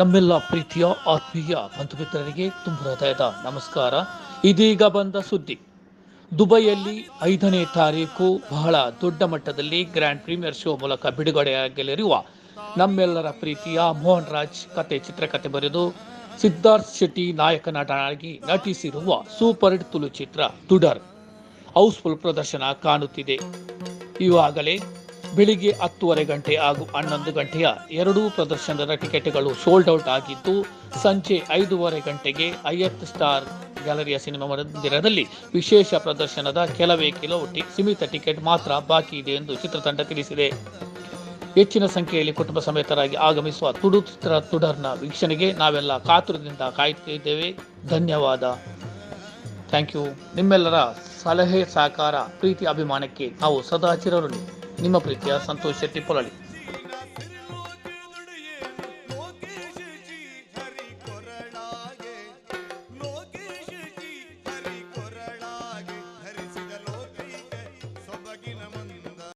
ನಮ್ಮೆಲ್ಲ ಪ್ರೀತಿಯ ಆತ್ಮೀಯ ಬಂಧು ಮಿತ್ರರಿಗೆ ತುಂಬ ಹೃದಯದ ನಮಸ್ಕಾರ. ಇದೀಗ ಬಂದ ಸುದ್ದಿ. ದುಬೈಯಲ್ಲಿ 5ನೇ ತಾರೀಕು ಬಹಳ ದೊಡ್ಡ ಮಟ್ಟದಲ್ಲಿ ಗ್ರ್ಯಾಂಡ್ ಪ್ರೀಮಿಯರ್ ಶೋ ಮೂಲಕ ಬಿಡುಗಡೆಯಾಗಲಿರುವ ನಮ್ಮೆಲ್ಲರ ಪ್ರೀತಿಯ ಮೋಹನ್ ರಾಜ್ ಚಿತ್ರಕಥೆ ಬರೆದು ಸಿದ್ಧಾರ್ಥ್ ಶೆಟ್ಟಿ ನಾಯಕ ನಟನಾಗಿ ನಟಿಸಿರುವ ಸೂಪರ್ ಹಿಟ್ ತುಳು ಚಿತ್ರ ತುಡರ್ ಹೌಸ್ಫುಲ್ ಪ್ರದರ್ಶನ ಕಾಣುತ್ತಿದೆ. ಈಗಾಗಲೇ ಬೆಳಿಗ್ಗೆ 10:30 ಗಂಟೆ ಹಾಗೂ 11 ಗಂಟೆಯ ಎರಡೂ ಪ್ರದರ್ಶನದ ಟಿಕೆಟ್ಗಳು ಸೋಲ್ಡ್ ಔಟ್ ಆಗಿದ್ದು, ಸಂಜೆ 5:30 ಗಂಟೆಗೆ ಹೈಯತ್ ಸ್ಟಾರ್ ಗ್ಯಾಲರಿಯ ಸಿನಿಮಾ ಮಂದಿರದಲ್ಲಿ ವಿಶೇಷ ಪ್ರದರ್ಶನದ ಕೆಲವೇ ಸೀಮಿತ ಟಿಕೆಟ್ ಮಾತ್ರ ಬಾಕಿ ಇದೆ ಎಂದು ಚಿತ್ರತಂಡ ತಿಳಿಸಿದೆ. ಹೆಚ್ಚಿನ ಸಂಖ್ಯೆಯಲ್ಲಿ ಕುಟುಂಬ ಸಮೇತರಾಗಿ ಆಗಮಿಸುವ ತುಡರ್ನ ವೀಕ್ಷಣೆಗೆ ನಾವೆಲ್ಲ ಕಾತುರದಿಂದ ಕಾಯುತ್ತಿದ್ದೇವೆ. ಧನ್ಯವಾದ. Thank you. ನಿಮ್ಮೆಲ್ಲರ ಸಲಹೆ, ಸಹಕಾರ, ಪ್ರೀತಿ, ಅಭಿಮಾನಕ್ಕೆ ನಾವು ಸದಾ ಚಿರಋಣಿ. ನಿಮ್ಮ ಪ್ರೀತಿಯ ಸಂತೋಷ್ ಶೆಟ್ಟಿ ಪೊಳಲಿ.